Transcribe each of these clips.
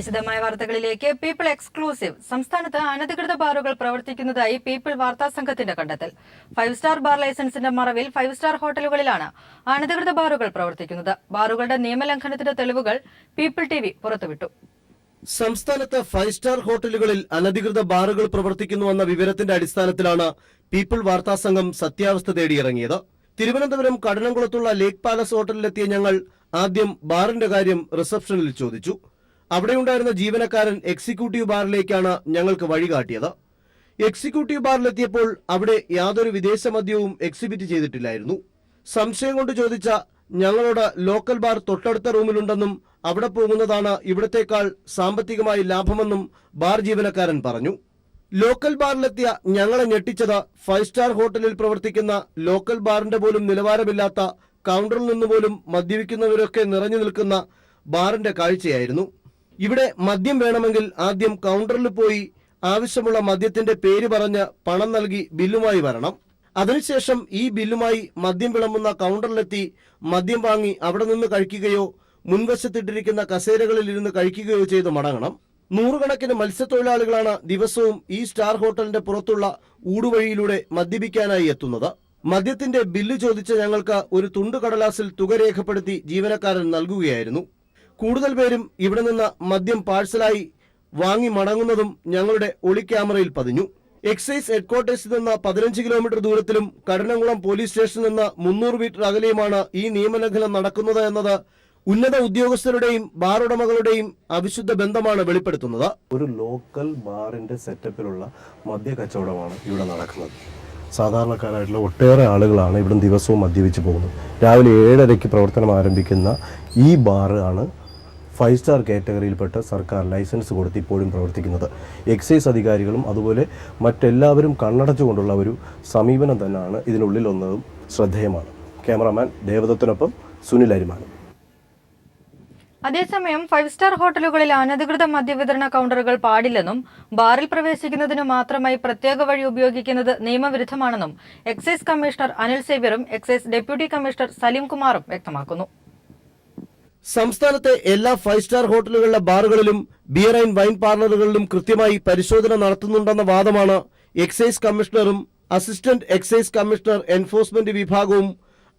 വിശദമായ വാർത്തകളിലേക്ക്. People exclusive. സംസ്ഥാനത്ത് അനധികൃത ബാറുകൾ പ്രവർത്തിക്കുന്നതായി പീപ്പിൾ വാർത്താ സംഘത്തിന്റെ കണ്ടെത്തൽ. 5 സ്റ്റാർ ബാർ ലൈസൻസിന്റെ മറവിൽ 5 സ്റ്റാർ ഹോട്ടലുകളിലാണ് അനധികൃത ബാറുകൾ പ്രവർത്തിക്കുന്നത്. ബാറുകളുടെ നിയമലംഘനത്തിന്റെ തെളിവുകൾ പീപ്പിൾ ടിവി പുറത്തുവിട്ടു. സംസ്ഥാനത്ത് 5 സ്റ്റാർ ഹോട്ടലുകളിൽ അനധികൃത ബാറുകൾ പ്രവർത്തിക്കുന്നുവെന്ന വിവരത്തിന്റെ അടിസ്ഥാനത്തിലാണ് പീപ്പിൾ വാർത്താ സംഘം സത്യാവസ്ഥ തേടിയിറങ്ങിയത്. തിരുവനന്തപുരം കടനംകുളത്തുള്ള ലേക്ക് പാലസ് ഹോട്ടലിലെത്തിയ ഞങ്ങൾ ആദ്യം ബാറിന്റെ കാര്യം റിസപ്ഷനിൽ ചോദിച്ചു. അവിടെയുണ്ടായിരുന്ന ജീവനക്കാരൻ എക്സിക്യൂട്ടീവ് ബാറിലേക്കാണ് ഞങ്ങൾക്ക് വഴികാട്ടിയത്. എക്സിക്യൂട്ടീവ് ബാറിലെത്തിയപ്പോൾ അവിടെ യാതൊരു വിദേശ മദ്യവും എക്സിബിറ്റ് ചെയ്തിട്ടില്ലായിരുന്നു. സംശയം കൊണ്ട് ചോദിച്ച ഞങ്ങളോട് ലോക്കൽ ബാർ തൊട്ടടുത്ത റൂമിലുണ്ടെന്നും അവിടെ പോകുന്നതാണ് ഇവിടത്തേക്കാൾ സാമ്പത്തികമായി ലാഭമെന്നും ബാർ ജീവനക്കാരൻ പറഞ്ഞു. ലോക്കൽ ബാറിലെത്തിയ ഞങ്ങളെ ഞെട്ടിച്ചത് 5 സ്റ്റാർ ഹോട്ടലിൽ പ്രവർത്തിക്കുന്ന ലോക്കൽ ബാറിന്റെ പോലും നിലവാരമില്ലാത്ത കൗണ്ടറിൽ നിന്നുപോലും മദ്യപിക്കുന്നവരൊക്കെ നിറഞ്ഞു നിൽക്കുന്ന ബാറിന്റെ കാഴ്ചയായിരുന്നു. ഇവിടെ മദ്യം വേണമെങ്കിൽ ആദ്യം കൗണ്ടറിൽ പോയി ആവശ്യമുള്ള മദ്യത്തിന്റെ പേര് പറഞ്ഞ് പണം നൽകി ബില്ലുമായി വരണം. അതിനുശേഷം ഈ ബില്ലുമായി മദ്യം വിളമ്പുന്ന കൗണ്ടറിലെത്തി മദ്യം വാങ്ങി അവിടെ നിന്ന് കഴിക്കുകയോ മുൻവശത്തിട്ടിരിക്കുന്ന കസേരകളിൽ ഇരുന്ന് കഴിക്കുകയോ ചെയ്ത് മടങ്ങണം. നൂറുകണക്കിന് മത്സ്യത്തൊഴിലാളികളാണ് ദിവസവും ഈ സ്റ്റാർ ഹോട്ടലിന്റെ പുറത്തുള്ള ഊടുവഴിയിലൂടെ മദ്യപിക്കാനായി എത്തുന്നത്. മദ്യത്തിന്റെ ബില്ല് ചോദിച്ച ഞങ്ങൾക്ക് ഒരു തുണ്ട് കടലാസിൽ തുക രേഖപ്പെടുത്തി ജീവനക്കാരൻ നൽകുകയായിരുന്നു. കൂടുതൽ പേരും ഇവിടെ നിന്ന് മദ്യം പാഴ്സലായി വാങ്ങി മടങ്ങുന്നതും ഞങ്ങളുടെ ഒളി ക്യാമറയിൽ പതിഞ്ഞു. എക്സൈസ് ഹെഡ്ക്വാർട്ടേഴ്സിൽ നിന്ന് 15 കിലോമീറ്റർ ദൂരത്തിലും കടനംകുളം പോലീസ് സ്റ്റേഷനിൽ നിന്ന് 300 മീറ്റർ അകലെയുമാണ് ഈ നിയമലംഘനം നടക്കുന്നത് എന്നത് ഉന്നത ഉദ്യോഗസ്ഥരുടെയും ബാർ ഉടമകളുടെയും അവിശുദ്ധ ബന്ധമാണ് വെളിപ്പെടുത്തുന്നത്. ഒരു ലോക്കൽ ബാറിന്റെ സെറ്റപ്പിലുള്ള മദ്യ കച്ചവടമാണ് ഇവിടെ നടക്കുന്നത്. സാധാരണക്കാരായിട്ടുള്ള ഒട്ടേറെ ആളുകളാണ് ഇവിടെ ദിവസവും മദ്യപിച്ച് പോകുന്നത്. രാവിലെ 7:30 പ്രവർത്തനം ആരംഭിക്കുന്ന ഈ ബാർ ആണ് 5 സ്റ്റാർ കാറ്റഗറിയിൽപ്പെട്ട സർക്കാർ ലൈസൻസ് കൊടുത്ത് ഇപ്പോഴും പ്രവർത്തിക്കുന്നത്. എക്സൈസ് അധികാരികളും അതുപോലെ മറ്റെല്ലാവരും കണ്ണടച്ചുകൊണ്ടുള്ള ഒരു സമീപനം തന്നെയാണ് ഇതിനുള്ളിൽ ഒന്നതും ശ്രദ്ധേയമാണ്. ക്യാമറാമാൻ ദേവദത്തിനൊപ്പം സുനിൽ അരിമാനം. അതേസമയം 5 സ്റ്റാർ ഹോട്ടലുകളിൽ അനധികൃത മദ്യവിതരണ കൗണ്ടറുകൾ പാടില്ലെന്നും ബാറിൽ പ്രവേശിക്കുന്നതിനു മാത്രമായി പ്രത്യേക വഴി ഉപയോഗിക്കുന്നത് നിയമവിരുദ്ധമാണെന്നും എക്സൈസ് കമ്മീഷണർ അനിൽ സേവ്യറും എക്സൈസ് ഡെപ്യൂട്ടി കമ്മീഷണർ സലീം കുമാറും വ്യക്തമാക്കുന്നു. സംസ്ഥാനത്തെ എല്ലാ 5 സ്റ്റാർ ഹോട്ടലുകളിലെ ബാറുകളിലും ബിയർ ആൻഡ് വൈൻ പാർലറുകളിലും കൃത്യമായി പരിശോധന നടത്തുന്നുണ്ടെന്ന വാദമാണ് എക്സൈസ് കമ്മീഷണറും അസിസ്റ്റന്റ് എക്സൈസ് കമ്മീഷണർ എൻഫോഴ്സ്മെന്റ് വിഭാഗവും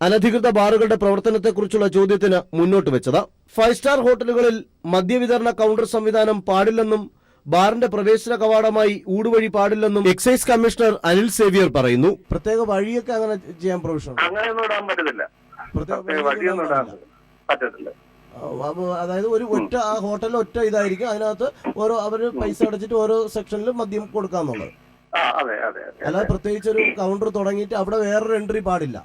അനധികൃത ബാറുകളുടെ പ്രവർത്തനത്തെക്കുറിച്ചുള്ള ചോദ്യത്തിന് മുന്നോട്ട് വെച്ചത്. 5 സ്റ്റാർ ഹോട്ടലുകളിൽ മദ്യവിതരണ കൗണ്ടർ സംവിധാനം പാടില്ലെന്നും ബാറിന്റെ പ്രവേശന കവാടമായി ഊടുവഴി പാടില്ലെന്നും എക്സൈസ് കമ്മീഷണർ അനിൽ സേവ്യർ പറയുന്നു. പ്രത്യേക വഴിയൊക്കെ അങ്ങനെ ചെയ്യാൻ പ്രൊവിഷൻ അതായത് ഒരു ഒറ്റ ആ ഹോട്ടലിൽ ഒറ്റ ഇതായിരിക്കും, അതിനകത്ത് ഓരോ അവര് പൈസ അടച്ചിട്ട് ഓരോ സെക്ഷനിലും മദ്യം കൊടുക്കാന്നുള്ളത്. അല്ലാതെ പ്രത്യേകിച്ച് ഒരു കൗണ്ടർ തുടങ്ങിയിട്ട് അവിടെ വേറൊരു എൻട്രി പാടില്ല.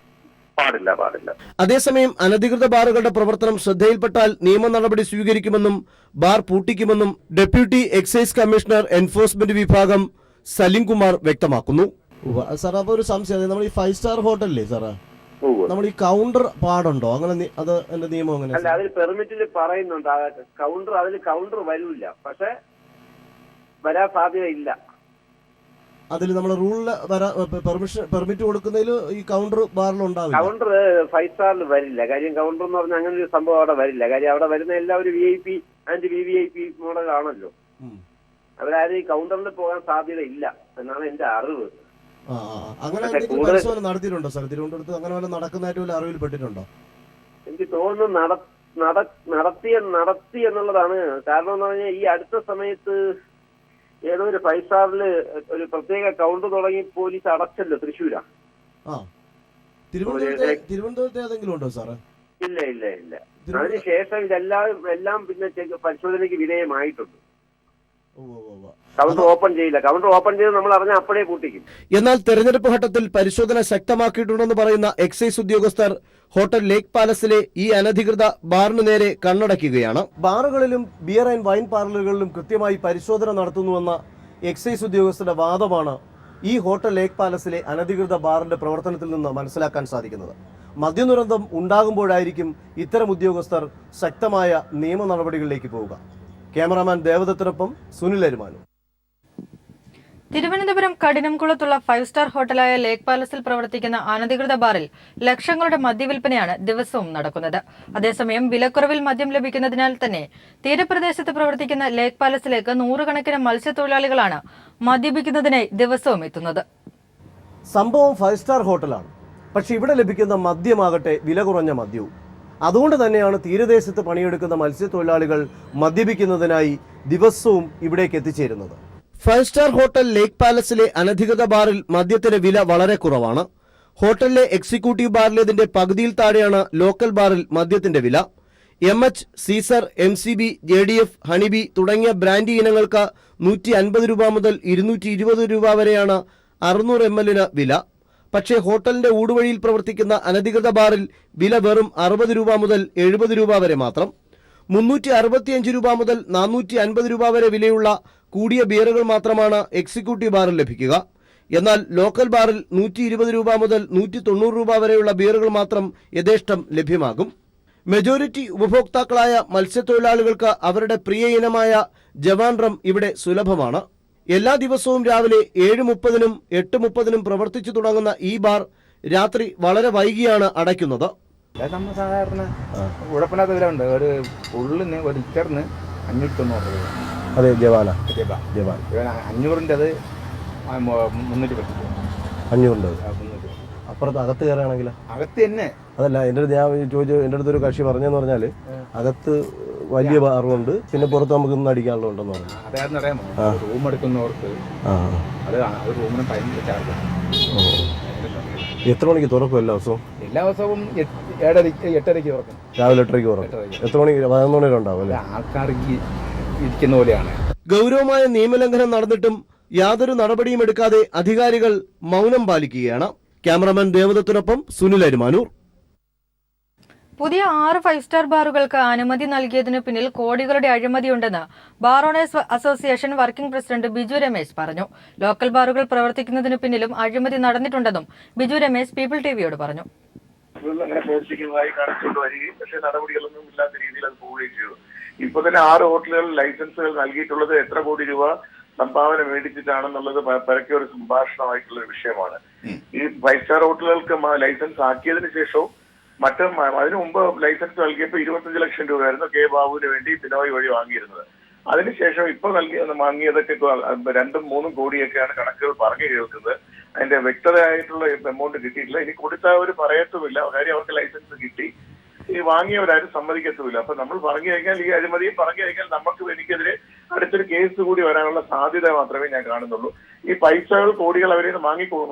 അതേസമയം അനധികൃത ബാറുകളുടെ പ്രവർത്തനം ശ്രദ്ധയിൽപ്പെട്ടാൽ നിയമ നടപടി സ്വീകരിക്കുമെന്നും ബാർ പൂട്ടിക്കുമെന്നും ഡെപ്യൂട്ടി എക്സൈസ് കമ്മീഷണർ എൻഫോഴ്സ്മെന്റ് വിഭാഗം സലീം കുമാർ വ്യക്തമാക്കുന്നു. സാർ, അപ്പൊ ഒരു സംശയം, നമ്മൾ ഈ 5 സ്റ്റാർ ഹോട്ടലില്ലേ സാറേ, നമ്മൾ ഈ കൗണ്ടർ പാടുണ്ടോ? അങ്ങനെ അത് എന്റെ നിയമം അങ്ങനെ അല്ല, അതിൽ പെർമിറ്റിൽ പറയുന്നുണ്ട് കൗണ്ടർ, അതിൽ കൗണ്ടർ വരില്ല, പക്ഷെ വരാൻ സാധ്യതയില്ല. അതിൽ നമ്മൾ റൂളിൽ പെർമിറ്റ് കൊടുക്കുന്നതിൽ ഈ കൗണ്ടർ ബാറിൽ ഉണ്ടാവില്ല. കൗണ്ടർ 5 സ്റ്റാറിൽ വരില്ല. കാര്യം കൗണ്ടർ എന്ന് പറഞ്ഞാൽ അങ്ങനെ ഒരു സംഭവം അവിടെ വരില്ല. കാര്യം അവിടെ വരുന്ന എല്ലാവരും VIP ആൻഡ് VVIP മോഡൽ ആണല്ലോ. അവരാരും ഈ കൗണ്ടറിൽ പോകാൻ സാധ്യത ഇല്ല എന്നാണ് എന്റെ അറിവ്. അങ്ങനെ പരിശോധന നടത്തിയിട്ടുണ്ടോ സാർ? തിരുവനന്തപുരത്ത് അങ്ങനെ വല്ല നടക്കുന്നതായിട്ട് വല്ല അറിവിൽപ്പെട്ടിട്ടുണ്ടോ? എനിക്ക് തോന്നുന്നു നടത്തി എന്നുള്ളതാണ്. കാരണം എന്ന് പറഞ്ഞാൽ ഈ അടുത്ത സമയത്ത് ഏതോ ഒരു 5 സ്റ്റാറില് ഒരു പ്രത്യേക കൗണ്ടർ തുടങ്ങി പോലീസ് അടച്ചല്ലോ, തൃശ്ശൂരാ. തിരുവനന്തപുരത്ത് ഏതെങ്കിലും ഉണ്ടോ സാറ്? ഇല്ല. അതിനുശേഷം എല്ലാം പിന്നെ പരിശോധനയ്ക്ക് വിധേയമായിട്ടുണ്ട്. കൗണ്ടർ ഓപ്പൺ ചെയ്യില്ല. കൗണ്ടർ ഓപ്പൺ ചെയ്ത് നമ്മൾ അറിഞ്ഞാൽ അപ്പോഴേ പൂട്ടിക്കും. എന്നാൽ തെരഞ്ഞെടുപ്പ് ഘട്ടത്തിൽ പരിശോധന ശക്തമാക്കിയിട്ടുണ്ടെന്ന് പറയുന്ന എക്സൈസ് ഉദ്യോഗസ്ഥർ ഹോട്ടൽ ലേക്ക് പാലസിലെ ഈ അനധികൃത ബാറിന് നേരെ കണ്ണടയ്ക്കുകയാണ്. ബാറുകളിലും ബിയർ ആൻഡ് വൈൻ പാർലറുകളിലും കൃത്യമായി പരിശോധന നടത്തുന്നുവെന്ന എക്സൈസ് ഉദ്യോഗസ്ഥരുടെ വാദമാണ് ഈ ഹോട്ടൽ ലേക്ക് പാലസിലെ അനധികൃത ബാറിന്റെ പ്രവർത്തനത്തിൽ നിന്ന് മനസ്സിലാക്കാൻ സാധിക്കുന്നത്. മദ്യദുരന്തം ഉണ്ടാകുമ്പോഴായിരിക്കും ഇത്തരം ഉദ്യോഗസ്ഥർ ശക്തമായ നിയമ നടപടികളിലേക്ക് പോവുക. ക്യാമറാമാൻ ദേവദത്തിനൊപ്പം സുനിൽ അരിമാനും. തിരുവനന്തപുരം കഠിനംകുളത്തുള്ള 5 സ്റ്റാർ ഹോട്ടലായ ലേക്ക് പാലസിൽ പ്രവർത്തിക്കുന്ന അനധികൃത ബാറിൽ ലക്ഷങ്ങളുടെ മദ്യവിൽപ്പനയാണ് ദിവസവും നടക്കുന്നത്. അതേസമയം വിലക്കുറവിൽ മദ്യം ലഭിക്കുന്നതിനാൽ തന്നെ തീരപ്രദേശത്ത് പ്രവർത്തിക്കുന്ന ലേക്ക് പാലസിലേക്ക് നൂറുകണക്കിന് മത്സ്യത്തൊഴിലാളികളാണ് മദ്യപിക്കുന്നതിനായി ദിവസവും എത്തുന്നത്. സംഭവം 5 സ്റ്റാർ ഹോട്ടലാണ്. പക്ഷെ ഇവിടെ ലഭിക്കുന്ന മദ്യമാകട്ടെ വില കുറഞ്ഞ മദ്യവും. അതുകൊണ്ട് തന്നെയാണ് തീരദേശത്ത് പണിയെടുക്കുന്ന മത്സ്യത്തൊഴിലാളികൾ മദ്യപിക്കുന്നതിനായി ദിവസവും ഇവിടേക്ക് എത്തിച്ചേരുന്നത്. 5 സ്റ്റാർ ഹോട്ടൽ ലേക്ക് പാലസിലെ അനധികൃത ബാറിൽ മദ്യത്തിന് വില വളരെ കുറവാണ്. ഹോട്ടലിലെ എക്സിക്യൂട്ടീവ് ബാറിലേതിന്റെ പകുതിയിൽ താഴെയാണ് ലോക്കൽ ബാറിൽ മദ്യത്തിന്റെ വില. MH, Caesar, MCB, JDF, Honey Bee തുടങ്ങിയ ബ്രാൻഡി ഇനങ്ങൾക്ക് 150 രൂപ മുതൽ 220 രൂപ വരെയാണ് 600 ml വില. പക്ഷേ ഹോട്ടലിന്റെ ഊടുവഴിയിൽ പ്രവർത്തിക്കുന്ന അനധികൃത ബാറിൽ വില വെറും 60 രൂപ മുതൽ 70 രൂപ വരെ മാത്രം. 365 രൂപ മുതൽ 450 രൂപ വരെ വിലയുള്ള കൂടിയ ബിയറുകൾ മാത്രമാണ് എക്സിക്യൂട്ടീവ് ബാറിൽ ലഭിക്കുക. എന്നാൽ ലോക്കൽ ബാറിൽ 120 രൂപ മുതൽ 190 രൂപ വരെയുള്ള ബിയറുകൾ മാത്രം യഥേഷ്ടം ലഭ്യമാകും. മെജോറിറ്റി ഉപഭോക്താക്കളായ മത്സ്യത്തൊഴിലാളികൾക്ക് അവരുടെ പ്രിയ ഇനമായ ജവാൻ റം ഇവിടെ സുലഭമാണ്. എല്ലാ ദിവസവും രാവിലെ 7:30-നും 8:30-നും പ്രവർത്തിച്ചു തുടങ്ങുന്ന ഈ ബാർ രാത്രി വളരെ വൈകിയാണ് അടയ്ക്കുന്നത്. നമ്മൾ സാധാരണ ഉഴപ്പില്ലാത്ത വില ഉണ്ട്. ഒരു ഫുള്ളിന് ഒരു ലിറ്ററിന് 590 രൂപ. അതെ, ജവാൻ 500-ൻ്റെ അത് 310 രൂപ. 500 അപ്പുറത്ത് അകത്ത് കയറുകയാണെങ്കിൽ അകത്ത് തന്നെ. അതല്ല, എൻ്റെ അടുത്ത് ഞാൻ ചോദിച്ചു, എൻ്റെ അടുത്തൊരു കക്ഷി പറഞ്ഞെന്ന് പറഞ്ഞാൽ അകത്ത് വലിയ ബാറുണ്ട്, പിന്നെ പുറത്ത് നമുക്ക് ഇന്ന് അടിക്കാനുള്ള ഉണ്ടെന്ന് പറഞ്ഞു. അതായിരുന്നു അറിയാമോ, റൂം എടുക്കുന്നവർക്ക് അത് റൂമിന് ഭയങ്കര ചാർജാണ്. എത്ര മണിക്ക് തുറക്കും എല്ലാ ദിവസവും? എല്ലാ ദിവസവും 8:30-ക്ക് തുറക്കും. രാവിലെ 8:30-ക്ക് തുറക്കും. എത്ര മണിക്ക്? 11 മണി വരെ ഉണ്ടാവും അല്ലേ? ആൾക്കാർക്ക് ഇരിക്കുന്ന പോലെയാണ്. ഗൗരവമായ നിയമലംഘനം നടന്നിട്ടും യാതൊരു നടപടിയും എടുക്കാതെ അധികാരികൾ മൗനം പാലിക്കുകയാണ്. ക്യാമറമാൻ ദേവദത്തിനൊപ്പം സുനിൽ അരുമാനൂർ. പുതിയ 6 5 സ്റ്റാർ ബാറുകൾക്ക് അനുമതി നൽകിയതിനു പിന്നിൽ കോടികളുടെ അഴിമതിയുണ്ടെന്ന് bar owners association working president Biju Ramesh പറഞ്ഞു. ലോക്കൽ ബാറുകൾ പ്രവർത്തിക്കുന്നതിനു പിന്നിലും അഴിമതി നടന്നിട്ടുണ്ടെന്നും ബിജു രമേശ് പീപ്പിൾ ടിവിയോട് പറഞ്ഞു. അങ്ങനെ പ്രവർത്തിക്കുന്നതായി കാണിച്ചുകൊണ്ട് വരികയും പക്ഷേ നടപടികളൊന്നും ഇല്ലാത്ത രീതിയിൽ അത് പോവുകയും ചെയ്തു. ഇപ്പൊ തന്നെ 6 ഹോട്ടലുകൾ ലൈസൻസുകൾ നൽകിയിട്ടുള്ളത് എത്ര കോടി രൂപ സംഭാവന മേടിച്ചിട്ടാണെന്നുള്ളത് പരക്കെ ഒരു സംഭാഷണമായിട്ടുള്ള ഒരു വിഷയമാണ്. ഈ 5 സ്റ്റാർ ഹോട്ടലുകൾക്ക് ലൈസൻസ് ആക്കിയതിനു ശേഷവും അതിനു മുമ്പ് ലൈസൻസ് നൽകിയപ്പോൾ 25 ലക്ഷം രൂപയായിരുന്നു കെ ബാബുവിന് വേണ്ടി ബിനോയ് വഴി വാങ്ങിയിരുന്നത്. അതിനുശേഷം ഇപ്പൊ വാങ്ങിയതൊക്കെ 2-3 കോടിയൊക്കെയാണ് കണക്കുകൾ പറഞ്ഞു കേൾക്കുന്നത്. അതിന്റെ വ്യക്തതയായിട്ടുള്ള എമൗണ്ട് കിട്ടിയിട്ടില്ല. ഇനി കൊടുത്തവർ പറയത്തുമില്ല, കാര്യം അവർക്ക് ലൈസൻസ് കിട്ടി. ഈ വാങ്ങിയവരാരും സമ്മതിക്കത്തുമില്ല. അപ്പൊ നമ്മൾ പറഞ്ഞു കഴിഞ്ഞാൽ ഈ അഴിമതിയും പറഞ്ഞു കഴിഞ്ഞാൽ നമുക്ക് എനിക്കെതിരെ അടുത്തൊരു കേസ് കൂടി വരാനുള്ള സാധ്യത മാത്രമേ ഞാൻ കാണുന്നുള്ളൂ. ഈ പൈസകൾ കോടികൾ അവരെ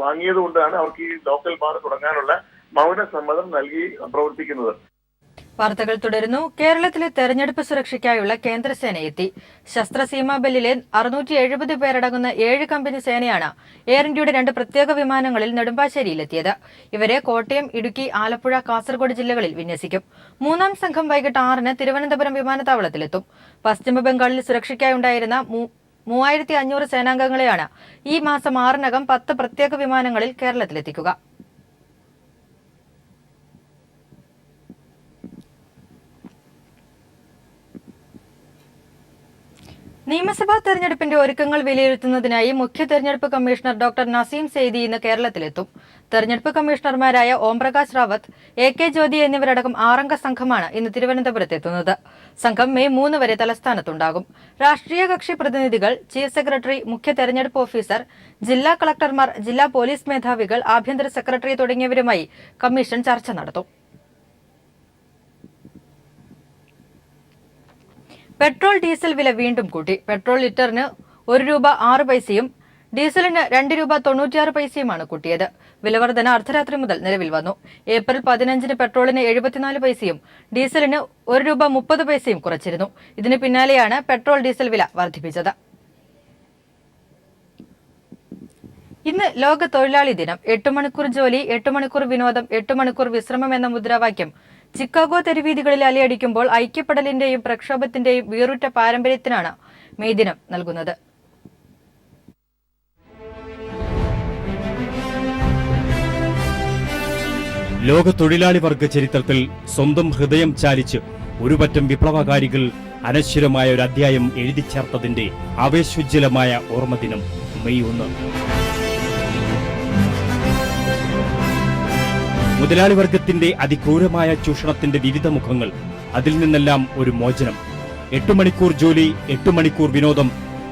വാങ്ങിയത് കൊണ്ടാണ് അവർക്ക് ഈ ലോക്കൽ ബാർ തുടങ്ങാനുള്ള മൗന സമ്മതം നൽകി പ്രവർത്തിക്കുന്നത്. വാർത്തകൾ തുടരുന്നു. കേരളത്തിലെ തെരഞ്ഞെടുപ്പ് സുരക്ഷയ്ക്കായുള്ള കേന്ദ്രസേന എത്തി. ശസ്ത്രസീമാ ബെല്ലിലെ 670 പേരടങ്ങുന്ന 7 കമ്പനി സേനയാണ് എയർ ഇന്ത്യയുടെ 2 പ്രത്യേക വിമാനങ്ങളിൽ നെടുമ്പാശ്ശേരിയിലെത്തിയത്. ഇവരെ കോട്ടയം, ഇടുക്കി, ആലപ്പുഴ, കാസർഗോഡ് ജില്ലകളിൽ വിന്യസിക്കും. 3-ാം സംഘം വൈകിട്ട് 6-ന് തിരുവനന്തപുരം വിമാനത്താവളത്തിലെത്തും. പശ്ചിമബംഗാളിൽ സുരക്ഷയ്ക്കായി ഉണ്ടായിരുന്ന 3500 സേനാംഗങ്ങളെയാണ് ഈ മാസം 6-നകം 10 പ്രത്യേക വിമാനങ്ങളിൽ കേരളത്തിലെത്തിക്കുക. നിയമസഭാ തെരഞ്ഞെടുപ്പിന്റെ ഒരുക്കങ്ങൾ വിലയിരുത്തുന്നതിനായി മുഖ്യ തെരഞ്ഞെടുപ്പ് കമ്മീഷണർ ഡോക്ടർ നസീം സെയ്ദി ഇന്ന് കേരളത്തിലെത്തും. തെരഞ്ഞെടുപ്പ് കമ്മീഷണർമാരായ ഓംപ്രകാശ് റാവത്ത്, AK ജ്യോതി എന്നിവരടക്കം 6-അംഗ സംഘമാണ് ഇന്ന് തിരുവനന്തപുരത്തെത്തുന്നത്. സംഘം മെയ് 3 വരെ തലസ്ഥാനത്തുണ്ടാകും. രാഷ്ട്രീയ കക്ഷി പ്രതിനിധികൾ, ചീഫ് സെക്രട്ടറി, മുഖ്യ തെരഞ്ഞെടുപ്പ് ഓഫീസർ, ജില്ലാ കളക്ടർമാർ, ജില്ലാ പോലീസ് മേധാവികൾ, ആഭ്യന്തര സെക്രട്ടറി തുടങ്ങിയവരുമായി കമ്മീഷൻ ചർച്ച നടത്തും. പെട്രോൾ, ഡീസൽ വില വീണ്ടും കൂട്ടി. പെട്രോൾ ലിറ്ററിന് 1 രൂപ 6 പൈസയും ഡീസലിന് 2 രൂപ 96 പൈസയുമാണ് കൂട്ടിയത്. വിലവർധന അർദ്ധരാത്രി മുതൽ നിലവിൽ വന്നു. ഏപ്രിൽ 15-ന് പെട്രോളിന് 74 പൈസയും ഡീസലിന് 1 രൂപ 30 പൈസയും കുറച്ചിരുന്നു. ഇതിന് പിന്നാലെയാണ് പെട്രോൾ, ഡീസൽ വില വർദ്ധിപ്പിച്ചത്. ഇന്ന് ലോക തൊഴിലാളി ദിനം. 8 മണിക്കൂർ ജോലി, 8 മണിക്കൂർ വിനോദം, 8 മണിക്കൂർ വിശ്രമം എന്ന മുദ്രാവാക്യം ചിക്കാഗോ തെരുവീഥികളിൽ അലയടിക്കുമ്പോൾ ഐക്യപ്പെടലിന്റെയും പ്രക്ഷോഭത്തിന്റെയും വീറുറ്റ പാരമ്പര്യത്തിനാണ് മെയ് ദിനം നൽകുന്നത്. ലോക തൊഴിലാളി വർഗ ചരിത്രത്തിൽ സ്വന്തം ഹൃദയം ചാലിച്ച് ഒരുപറ്റം വിപ്ലവകാരികൾ അനശ്വരമായ ഒരു അധ്യായം എഴുതിച്ചേർത്തതിന്റെ ആവേശോജ്വലമായ ഓർമ്മദിനം മെയ് 1. മുതലാളി വർഗത്തിന്റെ അതിക്രൂരമായ ചൂഷണത്തിന്റെ വിവിധ മുഖങ്ങൾ, അതിൽ നിന്നെല്ലാം ഒരു മോചനം. 8 മണിക്കൂർ ജോലി, 8 മണിക്കൂർ വിനോദം,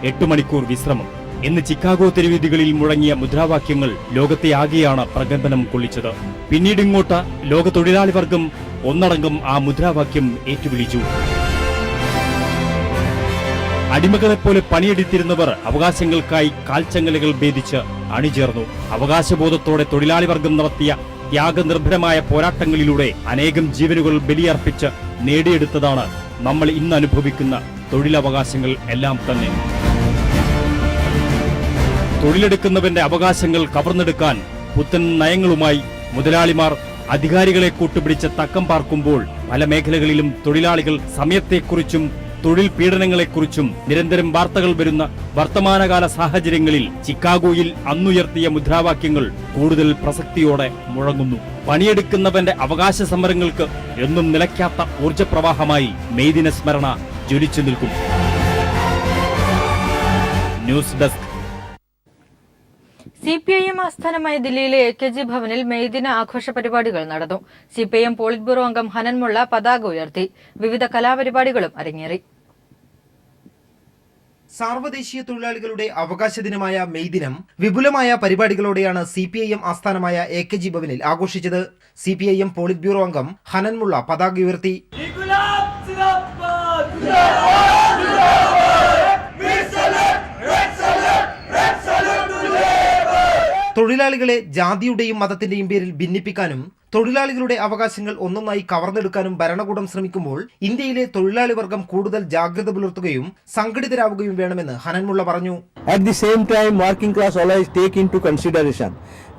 8 മണിക്കൂർ വിശ്രമം എന്ന് ചിക്കാഗോ തെരുവീതികളിൽ മുഴങ്ങിയ മുദ്രാവാക്യങ്ങൾ ലോകത്തെ ആകെയാണ് പ്രകമ്പനം കൊള്ളിച്ചത്. പിന്നീടിങ്ങോട്ട് ലോക തൊഴിലാളി വർഗം ഒന്നടങ്കം ആ മുദ്രാവാക്യം ഏറ്റുവിളിച്ചു. അടിമകളെപ്പോലെ പണിയെടുത്തിരുന്നവർ അവകാശങ്ങൾക്കായി കാൽച്ചങ്ങലകൾ ഭേദിച്ച് അണിചേർന്നു. അവകാശബോധത്തോടെ തൊഴിലാളി വർഗം നടത്തിയ ത്യാഗനിർഭരമായ പോരാട്ടങ്ങളിലൂടെ അനേകം ജീവനുകൾ ബലിയർപ്പിച്ച് നേടിയെടുത്തതാണ് നമ്മൾ ഇന്ന് അനുഭവിക്കുന്ന തൊഴിലവകാശങ്ങൾ എല്ലാം തന്നെ. തൊഴിലെടുക്കുന്നവന്റെ അവകാശങ്ങൾ കവർന്നെടുക്കാൻ പുത്തൻ നയങ്ങളുമായി മുതലാളിമാർ അധികാരികളെ കൂട്ടുപിടിച്ച് തക്കം പാർക്കുമ്പോൾ പല മേഖലകളിലും തൊഴിലാളികൾ സമയത്തെക്കുറിച്ചും തൊഴിൽ പീഡനങ്ങളെക്കുറിച്ചും നിരന്തരം വാർത്തകൾ വരുന്ന വർത്തമാനകാല സാഹചര്യങ്ങളിൽ ചിക്കാഗോയിൽ അന്നുയർത്തിയ മുദ്രാവാക്യങ്ങൾ കൂടുതൽ പ്രസക്തിയോടെ മുഴങ്ങുന്നു. പണിയെടുക്കുന്നവന്റെ അവകാശ സമരങ്ങൾക്ക് എന്നും നിലയ്ക്കാത്ത ഊർജപ്രവാഹമായി മെയ് ദിന സ്മരണ ജ്വലിച്ചു നിൽക്കും. News desk. CPIM ആസ്ഥാനമായ ദില്ലിയിലെ AKG ഭവനിൽ മെയ് ദിന ആഘോഷ പരിപാടികൾ നടന്നു. CPIM പോളിറ്റ് ബ്യൂറോ അംഗം ഹനൻ മുള്ള പതാക ഉയർത്തി. വിവിധ കലാപരിപാടികളും അരങ്ങേറി. സാർവദേശീയ തൊഴിലാളികളുടെ അവകാശ ദിനമായ മെയ് ദിനം വിപുലമായ പരിപാടികളോടെയാണ് CPIM ആസ്ഥാനമായ AKG ഭവനിൽ ആഘോഷിച്ചത്. CPIM പോളിറ്റ് ബ്യൂറോ അംഗം ഹനൻ മുള്ള പതാക ഉയർത്തി. തൊഴിലാളികളെ ജാതിയുടെയും മതത്തിന്റെയും പേരിൽ ഭിന്നിപ്പിക്കാനും തൊഴിലാളികളുടെ അവകാശങ്ങൾ ഒന്നൊന്നായി കവർന്നെടുക്കാനും ഭരണകൂടം ശ്രമിക്കുമ്പോൾ ഇന്ത്യയിലെ തൊഴിലാളി വർഗം കൂടുതൽ ജാഗ്രത പുലർത്തുകയും സംഘടിതരാവുകയും വേണമെന്ന് ഹനൻമുള്ള പറഞ്ഞു. At the same time, working class always take into consideration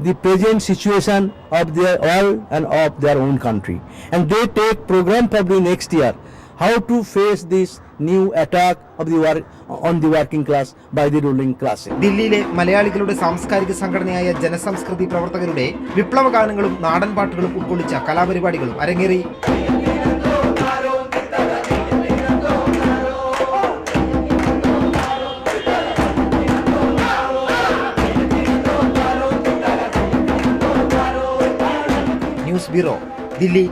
the present situation of their world and of their own country, and they take program for the next year how to face this new attack of the on the working class by the ruling class. ദില്ലിയിലെ മലയാളികളുടെ സാംസ്കാരിക സംഘടനയായ ജനസംസ്കൃതി പ്രവർത്തകരുടെ വിപ്ലവ ഗാനങ്ങളും നാടൻ പാട്ടുകളും ഉൾക്കൊള്ളിച്ച കലാപരിപാടികളും അരങ്ങേറി. News bureau, Delhi.